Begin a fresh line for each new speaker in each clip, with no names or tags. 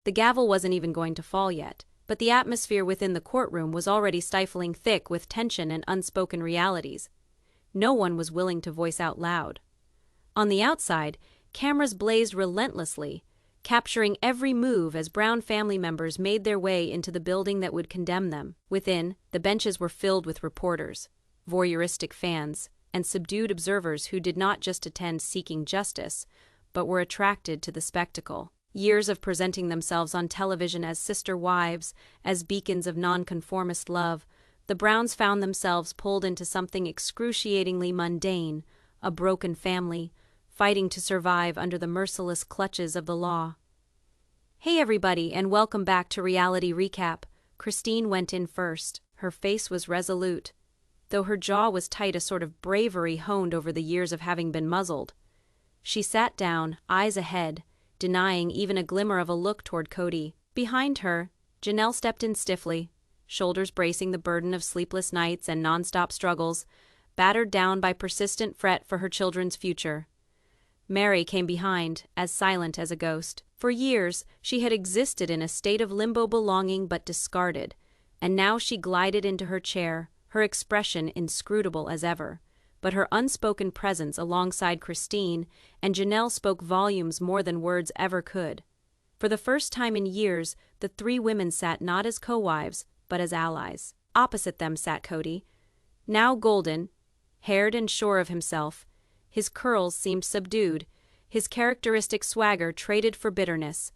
The gavel wasn't even going to fall yet, but the atmosphere within the courtroom was already stifling thick with tension and unspoken realities. No one was willing to voice out loud. On the outside, cameras blazed relentlessly, capturing every move as Brown family members made their way into the building that would condemn them. Within, the benches were filled with reporters, voyeuristic fans, and subdued observers who did not just attend seeking justice, but were attracted to the spectacle. Years of presenting themselves on television as sister wives, as beacons of nonconformist love, the Browns found themselves pulled into something excruciatingly mundane, a broken family, fighting to survive under the merciless clutches of the law. Hey everybody, and welcome back to Reality Recap. Christine went in first. Her face was resolute, though her jaw was tight, a sort of bravery honed over the years of having been muzzled. She sat down, eyes ahead, denying even a glimmer of a look toward Cody. Behind her, Janelle stepped in stiffly, shoulders bracing the burden of sleepless nights and nonstop struggles, battered down by persistent fret for her children's future. Meri came behind, as silent as a ghost. For years, she had existed in a state of limbo, belonging but discarded, and now she glided into her chair, her expression inscrutable as ever. But her unspoken presence alongside Christine and Janelle spoke volumes more than words ever could. For the first time in years, the three women sat not as co-wives, but as allies. Opposite them sat Cody, now golden, haired and sure of himself. His curls seemed subdued, his characteristic swagger traded for bitterness.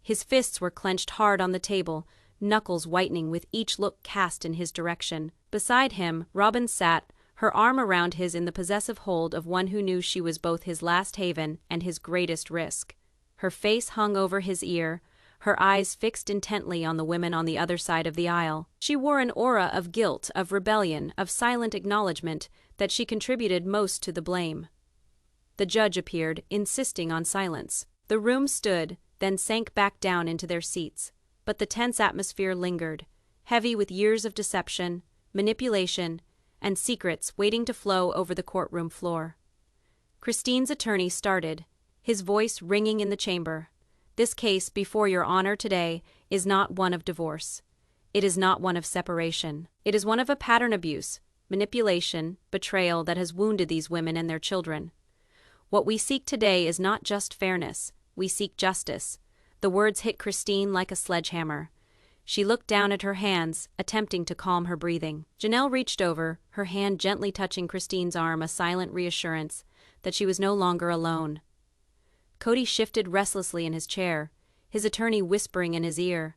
His fists were clenched hard on the table, knuckles whitening with each look cast in his direction. Beside him, Robyn sat, her arm around his in the possessive hold of one who knew she was both his last haven and his greatest risk. Her face hung over his ear, her eyes fixed intently on the women on the other side of the aisle. She wore an aura of guilt, of rebellion, of silent acknowledgement that she contributed most to the blame. The judge appeared, insisting on silence. The room stood, then sank back down into their seats, but the tense atmosphere lingered, heavy with years of deception, manipulation, and secrets waiting to flow over the courtroom floor. Christine's attorney started, his voice ringing in the chamber. This case before your honor today is not one of divorce. It is not one of separation. It is one of a pattern abuse, manipulation, betrayal that has wounded these women and their children. What we seek today is not just fairness, we seek justice. The words hit Christine like a sledgehammer. She looked down at her hands, attempting to calm her breathing. Janelle reached over, her hand gently touching Christine's arm, a silent reassurance that she was no longer alone. Cody shifted restlessly in his chair, his attorney whispering in his ear.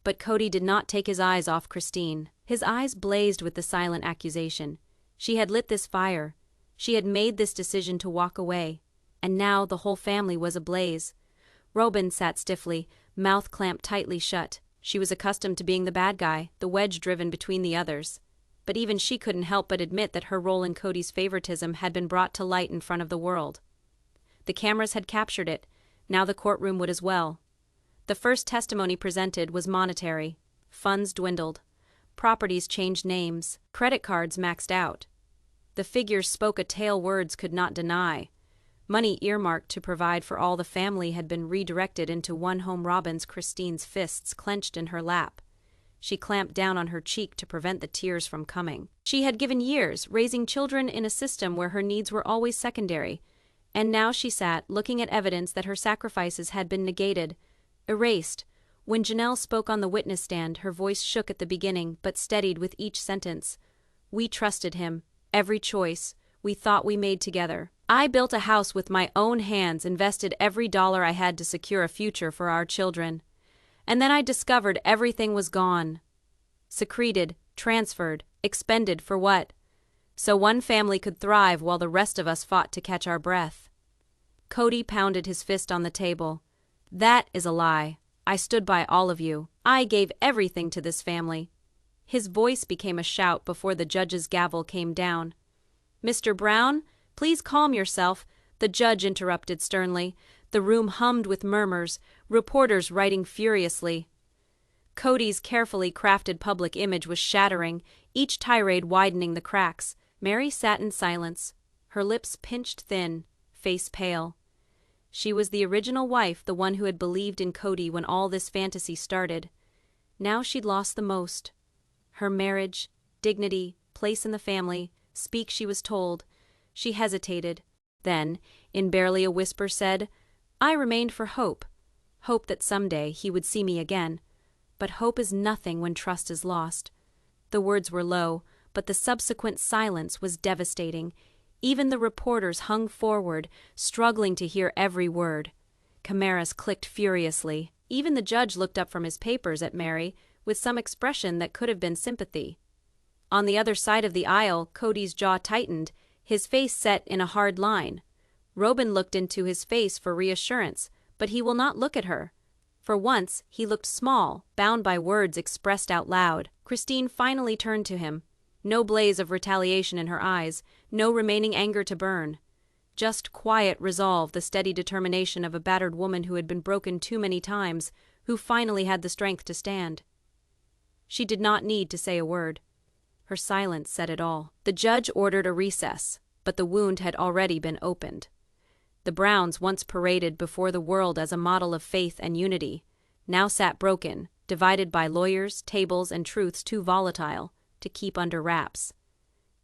But Cody did not take his eyes off Christine. His eyes blazed with the silent accusation. She had lit this fire. She had made this decision to walk away. And now the whole family was ablaze. Robyn sat stiffly, mouth clamped tightly shut. She was accustomed to being the bad guy, the wedge driven between the others. But even she couldn't help but admit that her role in Cody's favoritism had been brought to light in front of the world. The cameras had captured it. Now the courtroom would as well. The first testimony presented was monetary. Funds dwindled. Properties changed names. Credit cards maxed out. The figures spoke a tale words could not deny. Money earmarked to provide for all the family had been redirected into one home. Robyn's Christine's fists clenched in her lap. She clamped down on her cheek to prevent the tears from coming. She had given years, raising children in a system where her needs were always secondary. And now she sat, looking at evidence that her sacrifices had been negated, erased. When Janelle spoke on the witness stand, her voice shook at the beginning, but steadied with each sentence. We trusted him. Every choice we thought we made together. I built a house with my own hands, invested every dollar I had to secure a future for our children. And then I discovered everything was gone. Secreted, transferred, expended for what? So one family could thrive while the rest of us fought to catch our breath. Cody pounded his fist on the table. That is a lie. I stood by all of you. I gave everything to this family. His voice became a shout before the judge's gavel came down. Mr. Brown, please calm yourself, the judge interrupted sternly. The room hummed with murmurs, reporters writing furiously. Cody's carefully crafted public image was shattering, each tirade widening the cracks. Meri sat in silence, her lips pinched thin, face pale. She was the original wife, the one who had believed in Cody when all this fantasy started. Now she'd lost the most. Her marriage, dignity, place in the family, speak she was told. She hesitated. Then, in barely a whisper, said, "I remained for hope. Hope that someday he would see me again. But hope is nothing when trust is lost." The words were low, but the subsequent silence was devastating. Even the reporters hung forward, struggling to hear every word. Cameras clicked furiously. Even the judge looked up from his papers at Meri, with some expression that could have been sympathy. On the other side of the aisle, Cody's jaw tightened, his face set in a hard line. Robyn looked into his face for reassurance, but he will not look at her. For once, he looked small, bound by words expressed out loud. Christine finally turned to him. No blaze of retaliation in her eyes, no remaining anger to burn. Just quiet resolve, the steady determination of a battered woman who had been broken too many times, who finally had the strength to stand. She did not need to say a word. Her silence said it all. The judge ordered a recess, but the wound had already been opened. The Browns, once paraded before the world as a model of faith and unity, now sat broken, divided by lawyers, tables, and truths too volatile to keep under wraps.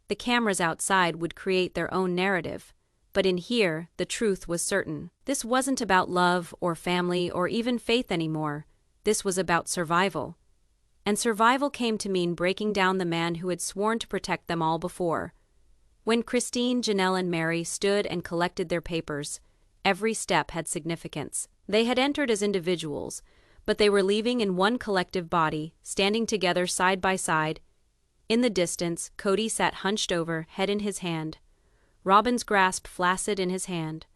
The cameras outside would create their own narrative, but in here, the truth was certain. This wasn't about love or family or even faith anymore. This was about survival. And survival came to mean breaking down the man who had sworn to protect them all before. When Christine, Janelle, and Meri stood and collected their papers, every step had significance. They had entered as individuals, but they were leaving in one collective body, standing together side by side. In the distance, Cody sat hunched over, head in his hand. Robyn's grasp flaccid in his hand.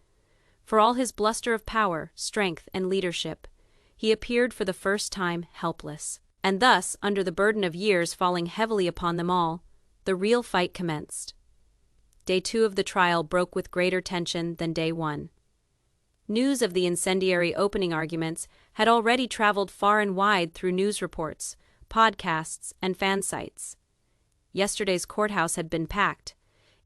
For all his bluster of power, strength, and leadership, he appeared for the first time helpless. And thus, under the burden of years falling heavily upon them all, the real fight commenced. Day 2 of the trial broke with greater tension than Day 1. News of the incendiary opening arguments had already traveled far and wide through news reports, podcasts, and fan sites. Yesterday's courthouse had been packed.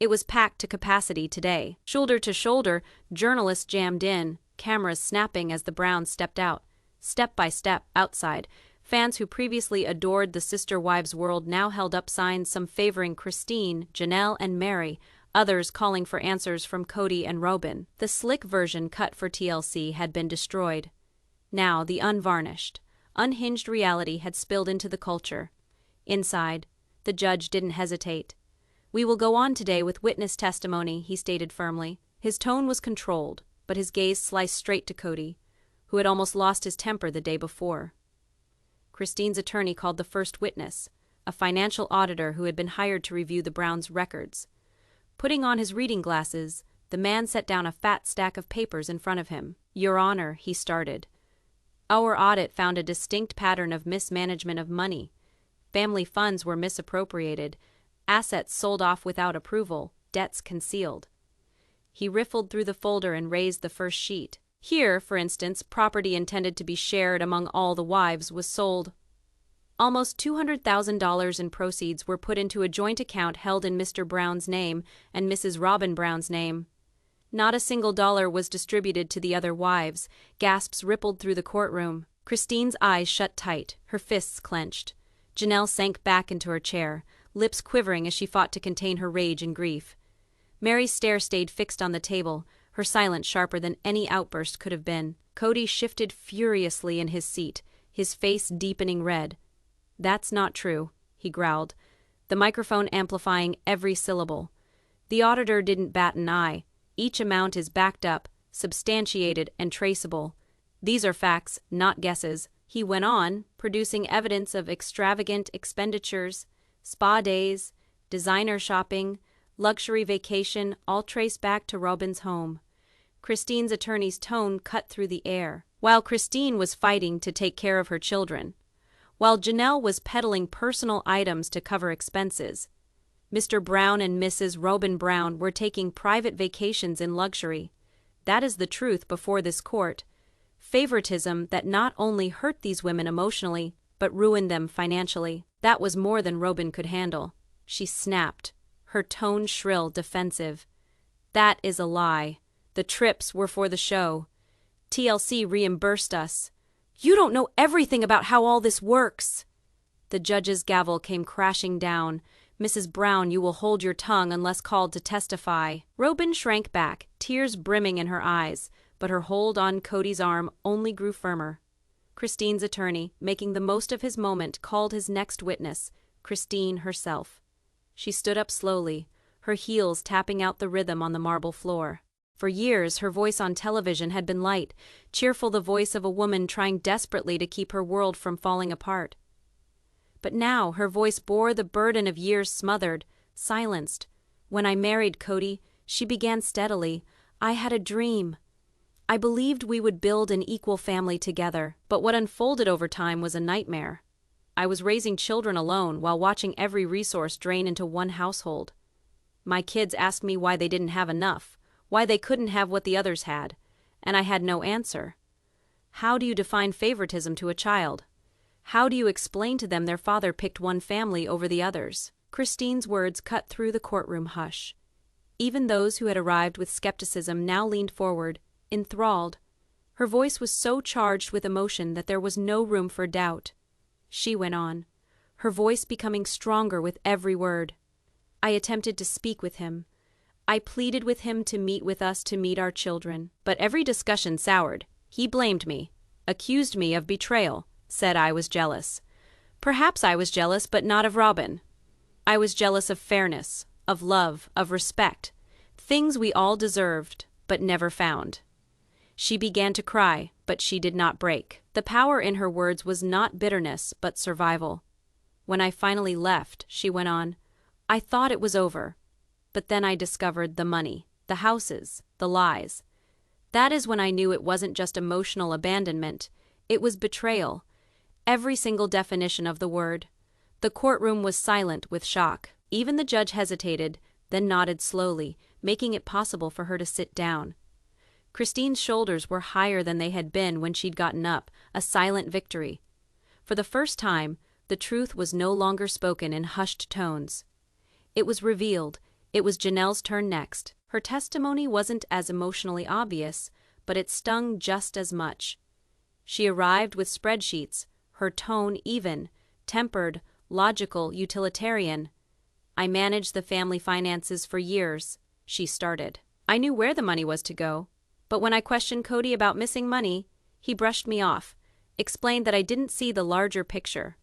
It was packed to capacity today. Shoulder to shoulder, journalists jammed in, cameras snapping as the Browns stepped out. Step by step, outside, fans who previously adored the sister wives world now held up signs, some favoring Christine, Janelle, and Meri, others calling for answers from Cody and Robyn. The slick version cut for TLC had been destroyed. Now the unvarnished, unhinged reality had spilled into the culture. Inside, the judge didn't hesitate. "We will go on today with witness testimony," he stated firmly. His tone was controlled, but his gaze sliced straight to Cody, who had almost lost his temper the day before. Christine's attorney called the first witness, a financial auditor who had been hired to review the Browns' records. Putting on his reading glasses, the man set down a fat stack of papers in front of him. "Your Honor," he started, "our audit found a distinct pattern of mismanagement of money. Family funds were misappropriated, assets sold off without approval, debts concealed." He riffled through the folder and raised the first sheet. Here, for instance, property intended to be shared among all the wives was sold. Almost $200,000 in proceeds were put into a joint account held in Mr. Brown's name and Mrs. Robyn Brown's name. Not a single dollar was distributed to the other wives. Gasps rippled through the courtroom. Christine's eyes shut tight, her fists clenched. Janelle sank back into her chair, lips quivering as she fought to contain her rage and grief. Meri's stare stayed fixed on the table, her silence sharper than any outburst could have been. Cody shifted furiously in his seat, his face deepening red. "That's not true," he growled, the microphone amplifying every syllable. The auditor didn't bat an eye. "Each amount is backed up, substantiated, and traceable. These are facts, not guesses," he went on, producing evidence of extravagant expenditures, spa days, designer shopping, luxury vacation, all traced back to Robyn's home. Christine's attorney's tone cut through the air. While Christine was fighting to take care of her children, while Janelle was peddling personal items to cover expenses, Mr. Brown and Mrs. Robyn Brown were taking private vacations in luxury. That is the truth before this court. Favoritism that not only hurt these women emotionally, but ruined them financially. That was more than Robyn could handle. She snapped, her tone shrill, defensive. "That is a lie. The trips were for the show. TLC reimbursed us. You don't know everything about how all this works. The judge's gavel came crashing down. Mrs. Brown, you will hold your tongue unless called to testify. Robyn shrank back, tears brimming in her eyes, but her hold on Kody's arm only grew firmer. Christine's attorney, making the most of his moment, called his next witness, Christine herself. She stood up slowly, her heels tapping out the rhythm on the marble floor. For years, her voice on television had been light, cheerful, the voice of a woman trying desperately to keep her world from falling apart. But now her voice bore the burden of years smothered, silenced. When I married Kody, she began steadily, I had a dream. I believed we would build an equal family together, but what unfolded over time was a nightmare. I was raising children alone while watching every resource drain into one household. My kids asked me why they didn't have enough, why they couldn't have what the others had, and I had no answer. How do you define favoritism to a child? How do you explain to them their father picked one family over the others? Christine's words cut through the courtroom hush. Even those who had arrived with skepticism now leaned forward, enthralled. Her voice was so charged with emotion that there was no room for doubt. She went on, her voice becoming stronger with every word. I attempted to speak with him. I pleaded with him to meet with us, to meet our children. But every discussion soured. He blamed me, accused me of betrayal, said I was jealous. Perhaps I was jealous, but not of Robyn. I was jealous of fairness, of love, of respect, things we all deserved, but never found. She began to cry, but she did not break. The power in her words was not bitterness, but survival. When I finally left, she went on, I thought it was over. But then I discovered the money, the houses, the lies. That is when I knew it wasn't just emotional abandonment, it was betrayal. Every single definition of the word. The courtroom was silent with shock. Even the judge hesitated, then nodded slowly, making it possible for her to sit down. Christine's shoulders were higher than they had been when she'd gotten up, a silent victory. For the first time, the truth was no longer spoken in hushed tones. It was revealed. It was Janelle's turn next. Her testimony wasn't as emotionally obvious, but it stung just as much. She arrived with spreadsheets, her tone even, tempered, logical, utilitarian. I managed the family finances for years, she started. I knew where the money was to go, but when I questioned Kody about missing money, he brushed me off, explained that I didn't see the larger picture.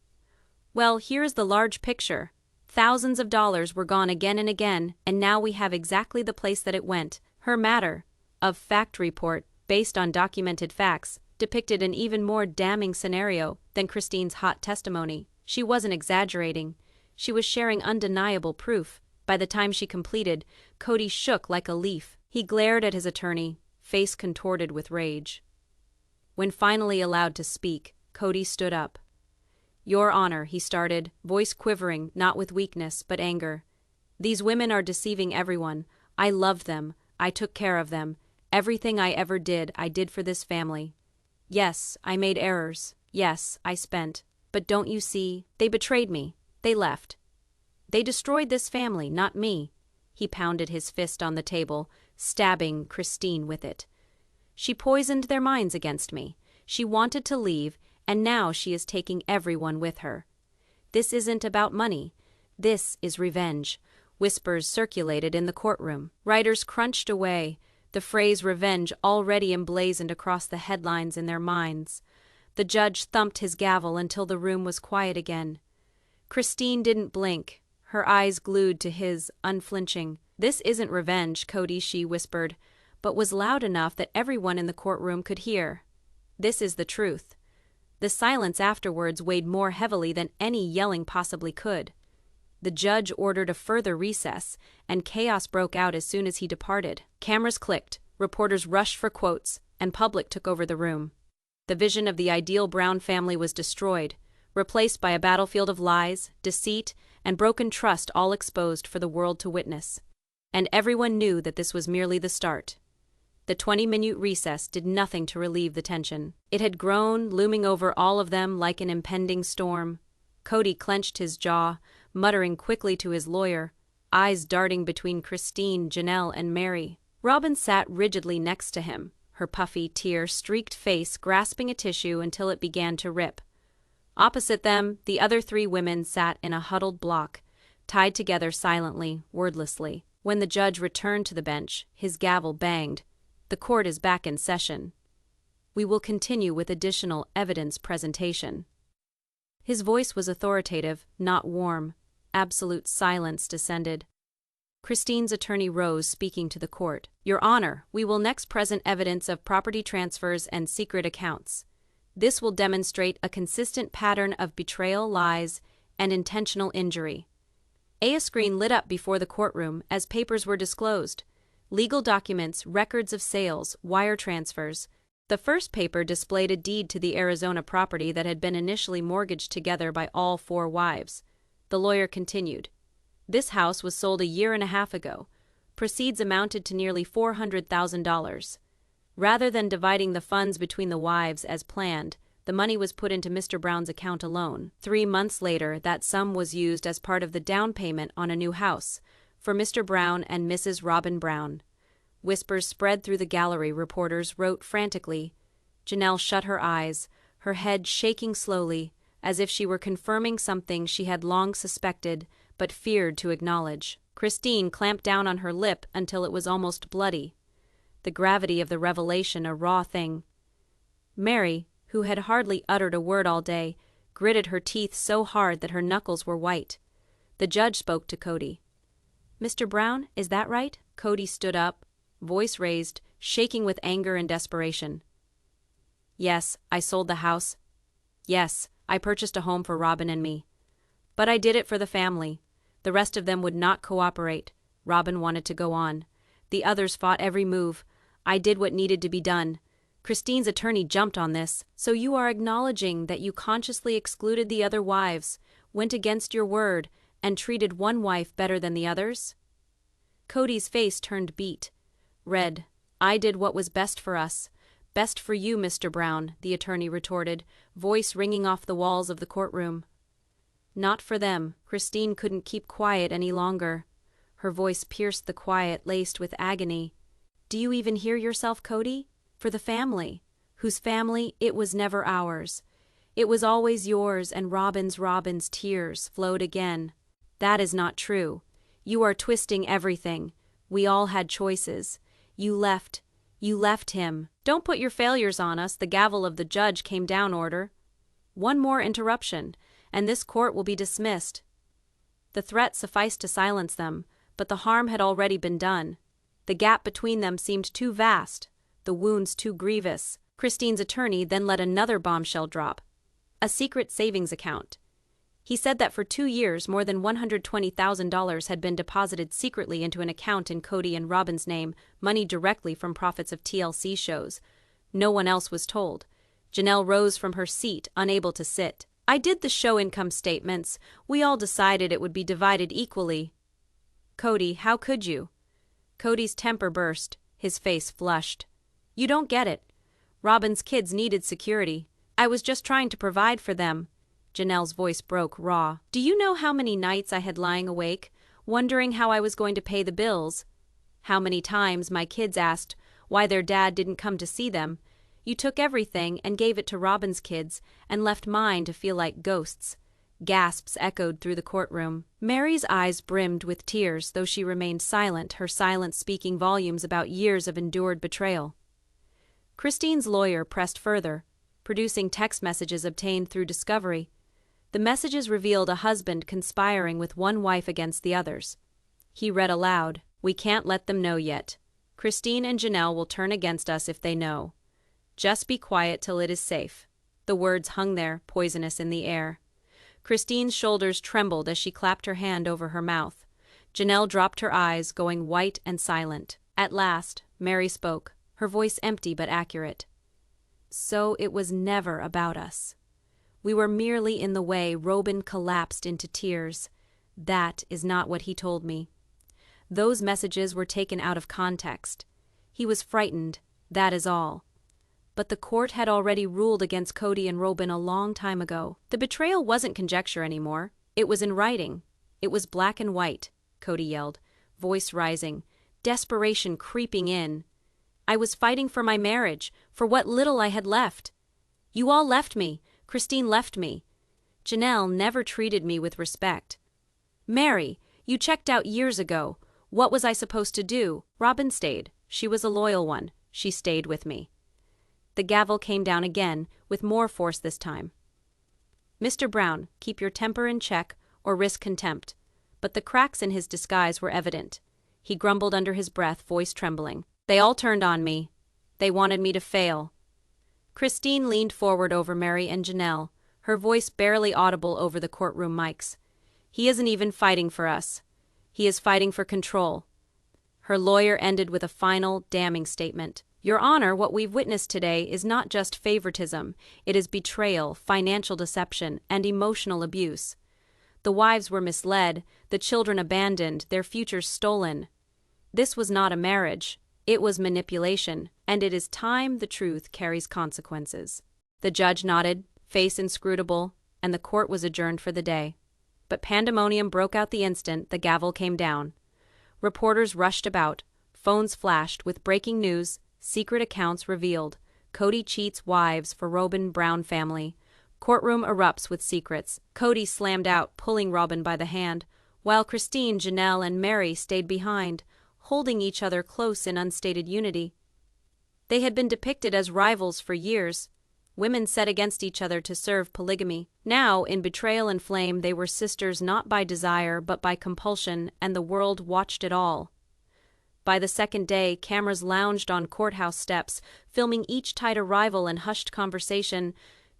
Well, here's the large picture. Thousands of dollars were gone again and again, and now we have exactly the place that it went. Her matter of fact report, based on documented facts, depicted an even more damning scenario than Christine's hot testimony. She wasn't exaggerating. She was sharing undeniable proof. By the time she completed, Kody shook like a leaf. He glared at his attorney, face contorted with rage. When finally allowed to speak, Kody stood up. Your Honor, he started, voice quivering, not with weakness, but anger. These women are deceiving everyone. I loved them. I took care of them. Everything I ever did, I did for this family. Yes, I made errors. Yes, I spent. But don't you see? They betrayed me. They left. They destroyed this family, not me. He pounded his fist on the table, stabbing Christine with it. She poisoned their minds against me. She wanted to leave, and now she is taking everyone with her. This isn't about money. This is revenge. Whispers circulated in the courtroom. Writers crunched away, the phrase revenge already emblazoned across the headlines in their minds. The judge thumped his gavel until the room was quiet again. Christine didn't blink, her eyes glued to his, unflinching. This isn't revenge, Kody, she whispered, but was loud enough that everyone in the courtroom could hear. This is the truth. The silence afterwards weighed more heavily than any yelling possibly could. The judge ordered a further recess, and chaos broke out as soon as he departed. Cameras clicked, reporters rushed for quotes, and public took over the room. The vision of the ideal Brown family was destroyed, replaced by a battlefield of lies, deceit, and broken trust, all exposed for the world to witness. And everyone knew that this was merely the start. The 20-minute recess did nothing to relieve the tension. It had grown, looming over all of them like an impending storm. Kody clenched his jaw, muttering quickly to his lawyer, eyes darting between Christine, Janelle, and Meri. Robyn sat rigidly next to him, her puffy, tear-streaked face grasping a tissue until it began to rip. Opposite them, the other 3 women sat in a huddled block, tied together silently, wordlessly. When the judge returned to the bench, his gavel banged. The court is back in session. We will continue with additional evidence presentation. His voice was authoritative, not warm. Absolute silence descended. Christine's attorney rose, speaking to the court. Your Honor, we will next present evidence of property transfers and secret accounts. This will demonstrate a consistent pattern of betrayal, lies, and intentional injury. A screen lit up before the courtroom as papers were disclosed. Legal documents, records of sales, wire transfers. The first paper displayed a deed to the Arizona property that had been initially mortgaged together by all 4 wives. The lawyer continued. This house was sold a year and a half ago. Proceeds amounted to nearly $400,000. Rather than dividing the funds between the wives as planned, the money was put into Mr. Brown's account alone. 3 months later, that sum was used as part of the down payment on a new house for Mr. Brown and Mrs. Robyn Brown. Whispers spread through the gallery. Reporters wrote frantically. Janelle shut her eyes, her head shaking slowly, as if she were confirming something she had long suspected but feared to acknowledge. Christine clamped down on her lip until it was almost bloody. The gravity of the revelation a raw thing. Meri, who had hardly uttered a word all day, gritted her teeth so hard that her knuckles were white. The judge spoke to Kody. Mr. Brown, is that right? Kody stood up, voice raised, shaking with anger and desperation. Yes, I sold the house. Yes, I purchased a home for Robyn and me. But I did it for the family. The rest of them would not cooperate. Robyn wanted to go on. The others fought every move. I did what needed to be done. Christine's attorney jumped on this. So you are acknowledging that you consciously excluded the other wives, went against your word, and treated one wife better than the others? Kody's face turned beet. Red. I did what was best for us. Best for you, Mr. Brown, the attorney retorted, voice ringing off the walls of the courtroom. Not for them. Christine couldn't keep quiet any longer. Her voice pierced the quiet, laced with agony. Do you even hear yourself, Kody? For the family. Whose family? It was never ours. It was always yours, and Robyn's tears flowed again. That is not true. You are twisting everything. We all had choices. You left him. Don't put your failures on us. The gavel of the judge came down. Order. One more interruption, and this court will be dismissed. The threat sufficed to silence them, but the harm had already been done. The gap between them seemed too vast, the wounds too grievous. Christine's attorney then let another bombshell drop. A secret savings account. He said that for 2 years more than $120,000 had been deposited secretly into an account in Kody and Robyn's name, money directly from profits of TLC shows. No one else was told. Janelle rose from her seat, unable to sit. I did the show income statements. We all decided it would be divided equally. Kody, how could you? Kody's temper burst, his face flushed. You don't get it. Robyn's kids needed security. I was just trying to provide for them. Janelle's voice broke raw. Do you know how many nights I had lying awake, wondering how I was going to pay the bills? How many times my kids asked why their dad didn't come to see them? You took everything and gave it to Robyn's kids and left mine to feel like ghosts. Gasps echoed through the courtroom. Meri's eyes brimmed with tears, though she remained silent, her silence speaking volumes about years of endured betrayal. Christine's lawyer pressed further, producing text messages obtained through discovery. The messages revealed a husband conspiring with one wife against the others. He read aloud, "We can't let them know yet. Christine and Janelle will turn against us if they know. Just be quiet till it is safe." The words hung there, poisonous in the air. Christine's shoulders trembled as she clapped her hand over her mouth. Janelle dropped her eyes, going white and silent. At last, Meri spoke, her voice empty but accurate. So it was never about us. We were merely in the way. Robyn collapsed into tears. That is not what he told me. Those messages were taken out of context. He was frightened, that is all. But the court had already ruled against Kody and Robyn a long time ago. The betrayal wasn't conjecture anymore. It was in writing. It was black and white, Kody yelled, voice rising, desperation creeping in. I was fighting for my marriage, for what little I had left. You all left me. Christine left me. Janelle never treated me with respect. Meri, you checked out years ago. What was I supposed to do? Robyn stayed. She was a loyal one. She stayed with me. The gavel came down again, with more force this time. Mr. Brown, keep your temper in check or risk contempt. But the cracks in his disguise were evident. He grumbled under his breath, voice trembling. They all turned on me. They wanted me to fail. Christine leaned forward over Meri and Janelle, her voice barely audible over the courtroom mics. He isn't even fighting for us. He is fighting for control. Her lawyer ended with a final, damning statement. Your Honor, what we've witnessed today is not just favoritism. It is betrayal, financial deception, and emotional abuse. The wives were misled, the children abandoned, their futures stolen. This was not a marriage. It was manipulation, and it is time the truth carries consequences. The judge nodded, face inscrutable, and the court was adjourned for the day. But pandemonium broke out the instant the gavel came down. Reporters rushed about, phones flashed with breaking news, secret accounts revealed. Kody cheats wives for Robyn Brown family. Courtroom erupts with secrets. Kody slammed out, pulling Robyn by the hand, while Christine, Janelle, and Meri stayed behind, holding each other close in unstated unity. They had been depicted as rivals for years, women set against each other to serve polygamy. Now, in betrayal and flame, they were sisters not by desire but by compulsion, and the world watched it all. By the second day, cameras lounged on courthouse steps, filming each tight arrival and hushed conversation.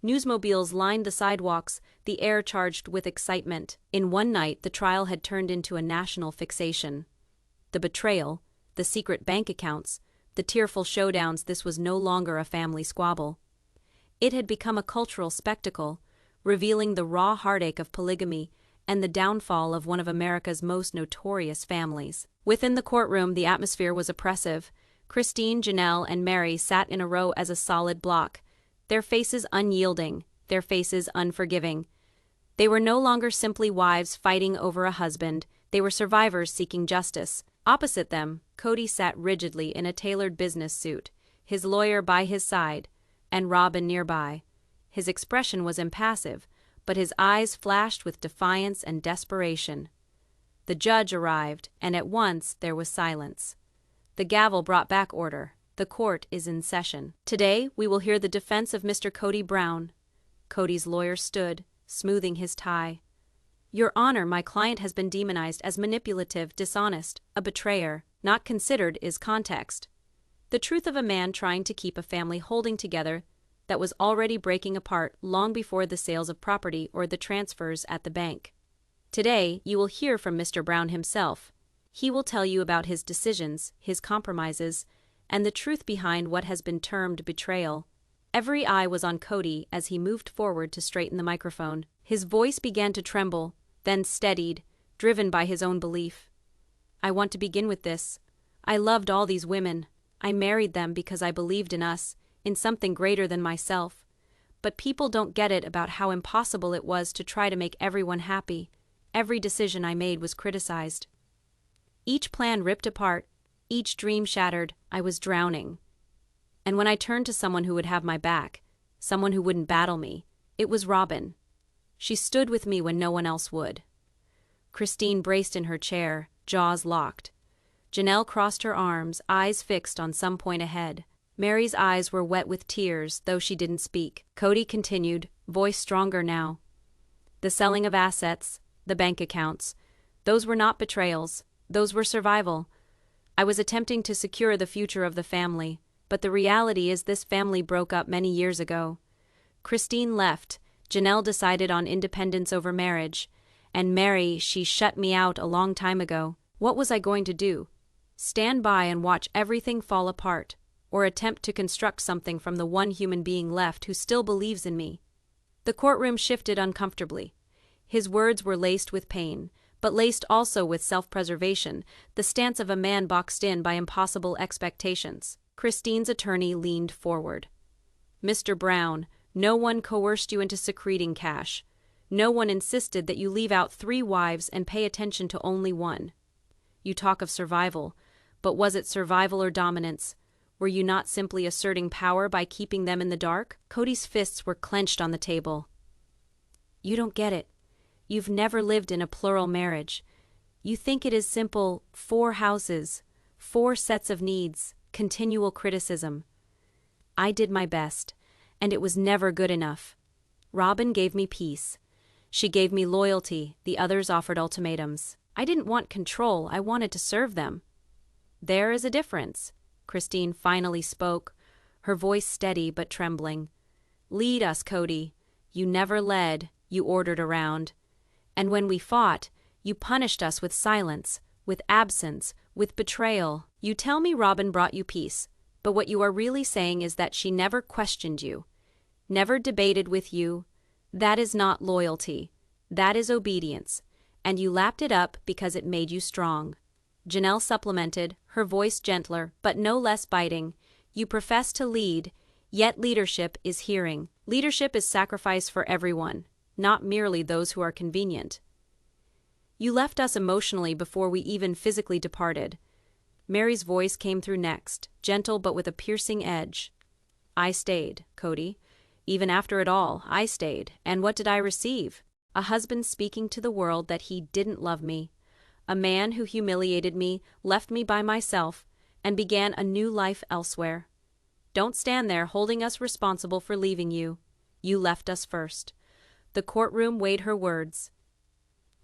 Newsmobiles lined the sidewalks, the air charged with excitement. In one night, the trial had turned into a national fixation. The betrayal, the secret bank accounts, the tearful showdowns, this was no longer a family squabble. It had become a cultural spectacle, revealing the raw heartache of polygamy and the downfall of one of America's most notorious families. Within the courtroom, the atmosphere was oppressive. Christine, Janelle, and Meri sat in a row as a solid block, their faces unyielding, their faces unforgiving. They were no longer simply wives fighting over a husband, they were survivors seeking justice. Opposite them, Kody sat rigidly in a tailored business suit, his lawyer by his side, and Robyn nearby. His expression was impassive, but his eyes flashed with defiance and desperation. The judge arrived, and at once there was silence. The gavel brought back order. The court is in session. Today, we will hear the defense of Mr. Kody Brown. Kody's lawyer stood, smoothing his tie. Your Honor, my client has been demonized as manipulative, dishonest, a betrayer. Not considered is context. The truth of a man trying to keep a family holding together that was already breaking apart long before the sales of property or the transfers at the bank. Today, you will hear from Mr. Brown himself. He will tell you about his decisions, his compromises, and the truth behind what has been termed betrayal. Every eye was on Kody as he moved forward to straighten the microphone. His voice began to tremble, then steadied, driven by his own belief. I want to begin with this. I loved all these women. I married them because I believed in us, in something greater than myself. But people don't get it about how impossible it was to try to make everyone happy. Every decision I made was criticized. Each plan ripped apart, each dream shattered. I was drowning. And when I turned to someone who would have my back, someone who wouldn't battle me, it was Robyn. She stood with me when no one else would. Christine braced in her chair, jaws locked. Janelle crossed her arms, eyes fixed on some point ahead. Meri's eyes were wet with tears, though she didn't speak. Kody continued, voice stronger now. The selling of assets, the bank accounts, those were not betrayals, those were survival. I was attempting to secure the future of the family, but the reality is this family broke up many years ago. Christine left, Janelle decided on independence over marriage, and Meri, she shut me out a long time ago. What was I going to do? Stand by and watch everything fall apart, or attempt to construct something from the one human being left who still believes in me? The courtroom shifted uncomfortably. His words were laced with pain, but laced also with self-preservation, the stance of a man boxed in by impossible expectations. Christine's attorney leaned forward. Mr. Brown, no one coerced you into secreting cash. No one insisted that you leave out 3 wives and pay attention to only one. You talk of survival, but was it survival or dominance? Were you not simply asserting power by keeping them in the dark? Kody's fists were clenched on the table. You don't get it. You've never lived in a plural marriage. You think it is simple: 4 houses, 4 sets of needs, continual criticism. I did my best, and it was never good enough. Robyn gave me peace. She gave me loyalty, the others offered ultimatums. I didn't want control, I wanted to serve them. There is a difference. Christine finally spoke, her voice steady but trembling. Lead us, Kody. You never led, you ordered around. And when we fought, you punished us with silence, with absence, with betrayal. You tell me Robyn brought you peace, but what you are really saying is that she never questioned you, never debated with you. That is not loyalty. That is obedience. And you lapped it up because it made you strong. Janelle supplemented, her voice gentler but no less biting. You profess to lead, yet leadership is hearing. Leadership is sacrifice for everyone, not merely those who are convenient. You left us emotionally before we even physically departed. Meri's voice came through next, gentle but with a piercing edge. I stayed, Kody. Even after it all, I stayed. And what did I receive? A husband speaking to the world that he didn't love me. A man who humiliated me, left me by myself, and began a new life elsewhere. Don't stand there holding us responsible for leaving you. You left us first. The courtroom weighed her words.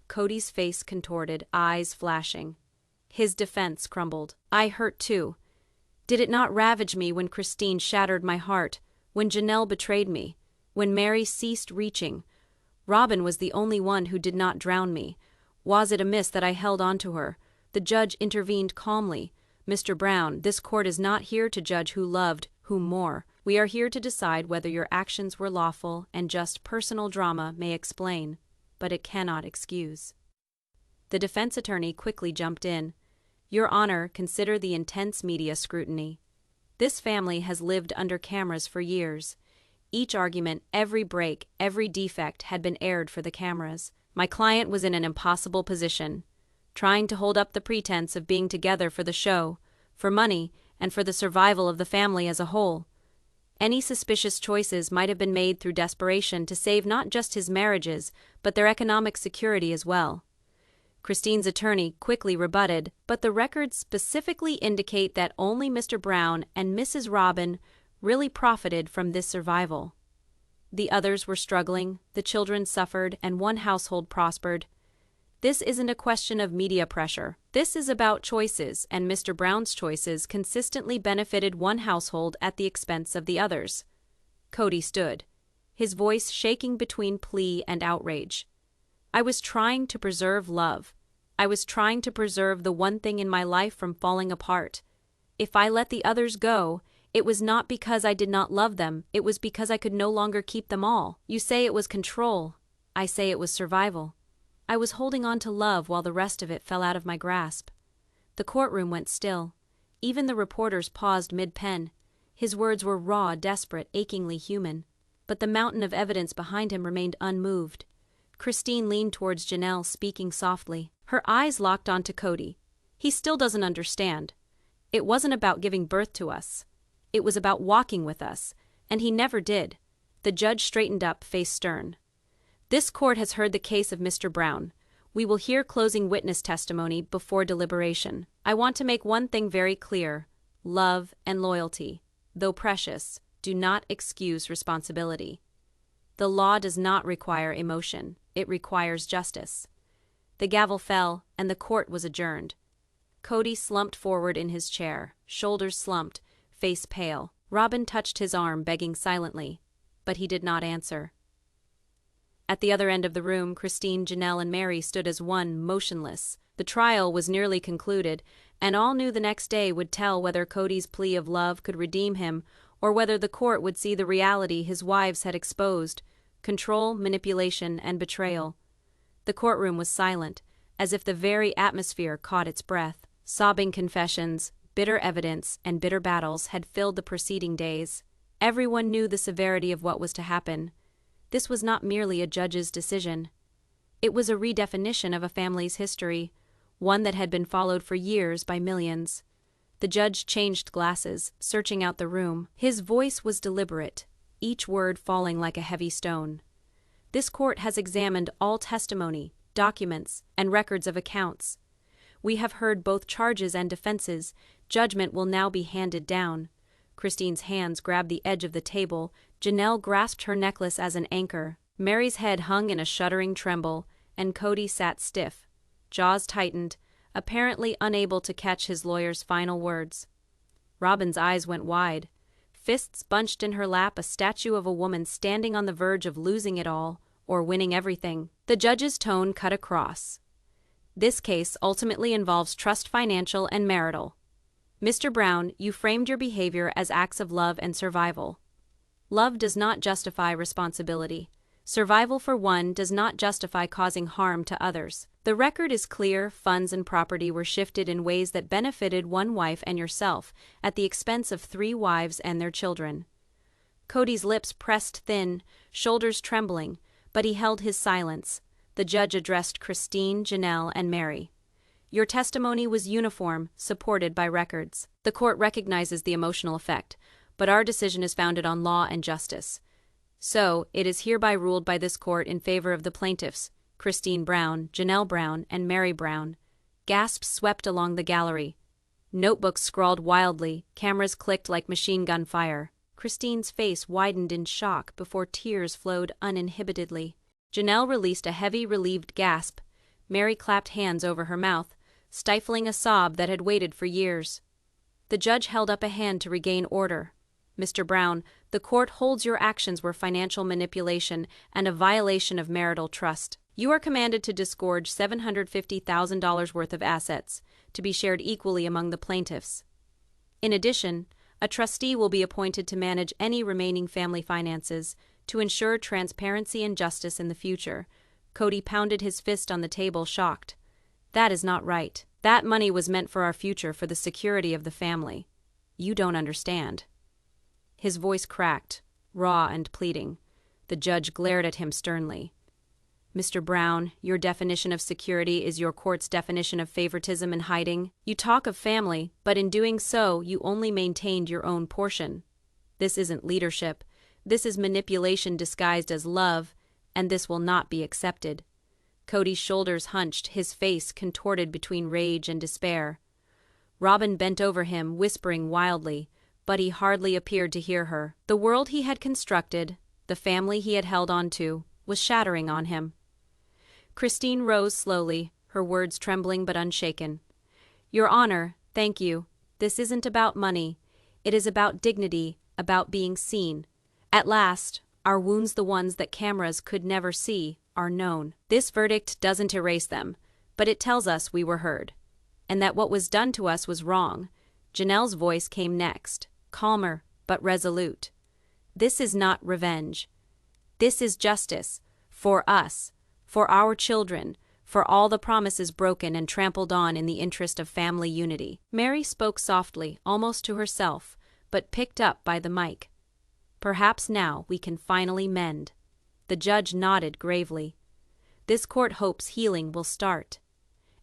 Kody's face contorted, eyes flashing. His defense crumbled. I hurt too. Did it not ravage me when Christine shattered my heart, when Janelle betrayed me, when Meri ceased reaching? Robyn was the only one who did not drown me. Was it amiss that I held on to her? The judge intervened calmly. Mr. Brown, this court is not here to judge who loved whom more. We are here to decide whether your actions were lawful, and just personal drama may explain, but it cannot excuse. The defense attorney quickly jumped in. Your Honor, consider the intense media scrutiny. This family has lived under cameras for years. Each argument, every break, every defect had been aired for the cameras. My client was in an impossible position, trying to hold up the pretense of being together for the show, for money, and for the survival of the family as a whole. Any suspicious choices might have been made through desperation to save not just his marriages, but their economic security as well. Christine's attorney quickly rebutted, but the records specifically indicate that only Mr. Brown and Mrs. Robyn really profited from this survival. The others were struggling, the children suffered, and one household prospered. This isn't a question of media pressure. This is about choices, and Mr. Brown's choices consistently benefited one household at the expense of the others. Kody stood, his voice shaking between plea and outrage. I was trying to preserve love. I was trying to preserve the one thing in my life from falling apart. If I let the others go, it was not because I did not love them, it was because I could no longer keep them all. You say it was control. I say it was survival. I was holding on to love while the rest of it fell out of my grasp. The courtroom went still. Even the reporters paused mid-pen. His words were raw, desperate, achingly human. But the mountain of evidence behind him remained unmoved. Christine leaned towards Janelle, speaking softly. Her eyes locked onto Kody. He still doesn't understand. It wasn't about giving birth to us. It was about walking with us, and he never did. The judge straightened up, face stern. This court has heard the case of Mr. Brown. We will hear closing witness testimony before deliberation. I want to make one thing very clear. Love and loyalty, though precious, do not excuse responsibility. The law does not require emotion. It requires justice. The gavel fell, and the court was adjourned. Kody slumped forward in his chair, shoulders slumped, face pale. Robyn touched his arm, begging silently, but he did not answer. At the other end of the room, Christine, Janelle, and Meri stood as one, motionless. The trial was nearly concluded, and all knew the next day would tell whether Kody's plea of love could redeem him, or whether the court would see the reality his wives had exposed: control, manipulation, and betrayal. The courtroom was silent, as if the very atmosphere caught its breath. Sobbing confessions, bitter evidence, and bitter battles had filled the preceding days. Everyone knew the severity of what was to happen. This was not merely a judge's decision. It was a redefinition of a family's history, one that had been followed for years by millions. The judge changed glasses, searching out the room. His voice was deliberate, each word falling like a heavy stone. This court has examined all testimony, documents, and records of accounts. We have heard both charges and defenses. Judgment will now be handed down. Christine's hands grabbed the edge of the table. Janelle grasped her necklace as an anchor. Meri's head hung in a shuddering tremble, and Kody sat stiff, jaws tightened, apparently unable to catch his lawyer's final words. Robyn's eyes went wide. Fists bunched in her lap, a statue of a woman standing on the verge of losing it all, or winning everything. The judge's tone cut across. This case ultimately involves trust, financial and marital. Mr. Brown, you framed your behavior as acts of love and survival. Love does not justify responsibility. Survival for one does not justify causing harm to others. The record is clear. Funds and property were shifted in ways that benefited one wife and yourself, at the expense of 3 wives and their children. Kody's lips pressed thin, shoulders trembling, but he held his silence. The judge addressed Christine, Janelle, and Meri. Your testimony was uniform, supported by records. The court recognizes the emotional effect, but our decision is founded on law and justice. So, it is hereby ruled by this court in favor of the plaintiffs, Christine Brown, Janelle Brown, and Meri Brown. Gasps swept along the gallery. Notebooks scrawled wildly, cameras clicked like machine gun fire. Christine's face widened in shock before tears flowed uninhibitedly. Janelle released a heavy, relieved gasp. Meri clapped hands over her mouth, stifling a sob that had waited for years. The judge held up a hand to regain order. Mr. Brown, the court holds your actions were financial manipulation and a violation of marital trust. You are commanded to disgorge $750,000 worth of assets, to be shared equally among the plaintiffs. In addition, a trustee will be appointed to manage any remaining family finances, to ensure transparency and justice in the future. Kody pounded his fist on the table, shocked. That is not right. That money was meant for our future, for the security of the family. You don't understand. His voice cracked, raw and pleading. The judge glared at him sternly. Mr. Brown, your definition of security is your court's definition of favoritism and hiding. You talk of family, but in doing so, you only maintained your own portion. This isn't leadership. This is manipulation disguised as love, and this will not be accepted. Kody's shoulders hunched, his face contorted between rage and despair. Robyn bent over him, whispering wildly, but he hardly appeared to hear her. The world he had constructed, the family he had held on to, was shattering on him. Christine rose slowly, her words trembling but unshaken. Your Honor, thank you. This isn't about money. It is about dignity, about being seen. At last, our wounds, the ones that cameras could never see, are known. This verdict doesn't erase them, but it tells us we were heard, and that what was done to us was wrong. Janelle's voice came next, calmer but resolute. This is not revenge. This is justice, for us, for our children, for all the promises broken and trampled on in the interest of family unity. Meri spoke softly, almost to herself, but picked up by the mic. Perhaps now we can finally mend. The judge nodded gravely. This court hopes healing will start.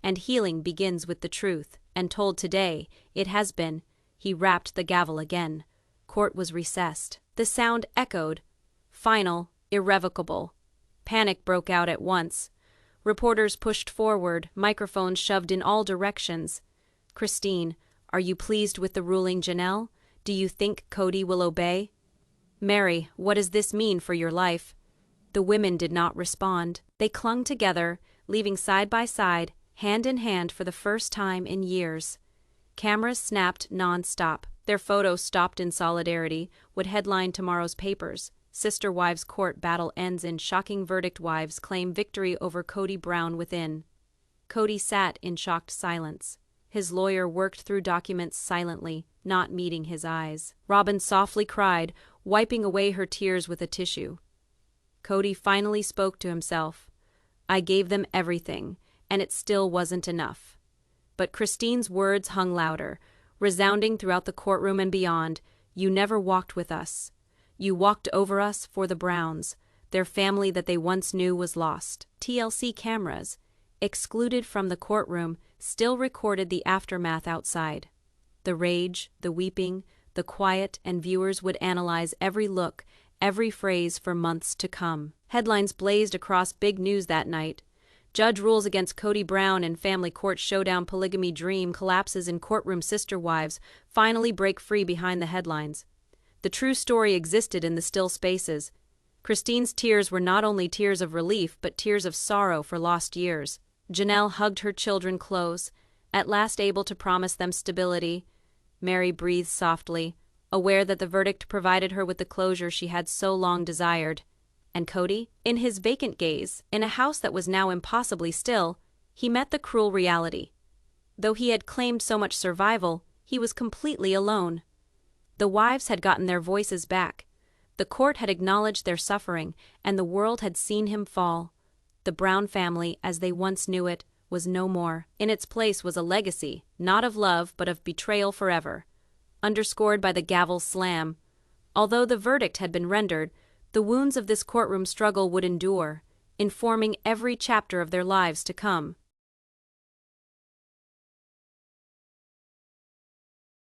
And healing begins with the truth, and told today, it has been. He rapped the gavel again. Court was recessed. The sound echoed. Final, irrevocable. Panic broke out at once. Reporters pushed forward, microphones shoved in all directions. Christine, are you pleased with the ruling, Janelle? Do you think Kody will obey? Meri, what does this mean for your life? The women did not respond. They clung together, leaving side by side, hand in hand for the first time in years. Cameras snapped non-stop. Their photos, stopped in solidarity, would headline tomorrow's papers. Sister wives court battle ends in shocking verdict. Wives claim victory over Kody Brown within. Kody sat in shocked silence. His lawyer worked through documents silently, not meeting his eyes. Robyn softly cried, wiping away her tears with a tissue. Kody finally spoke to himself. I gave them everything, and it still wasn't enough. But Christine's words hung louder, resounding throughout the courtroom and beyond. You never walked with us. You walked over us for the Browns. Their family that they once knew was lost. TLC cameras, excluded from the courtroom, still recorded the aftermath outside. The rage, the weeping, the quiet, and viewers would analyze every look, every phrase for months to come. Headlines blazed across big news that night. Judge rules against Kody Brown in family court showdown, polygamy dream collapses in courtroom, sister wives finally break free behind the headlines. The true story existed in the still spaces. Christine's tears were not only tears of relief but tears of sorrow for lost years. Janelle hugged her children close, at last able to promise them stability. Meri breathed softly, aware that the verdict provided her with the closure she had so long desired. And Kody, in his vacant gaze, in a house that was now impossibly still, he met the cruel reality. Though he had claimed so much survival, he was completely alone. The wives had gotten their voices back. The court had acknowledged their suffering, and the world had seen him fall. The Brown family, as they once knew it, was no more. In its place was a legacy, not of love but of betrayal forever, underscored by the gavel's slam. Although the verdict had been rendered, the wounds of this courtroom struggle would endure, informing every chapter of their lives to come.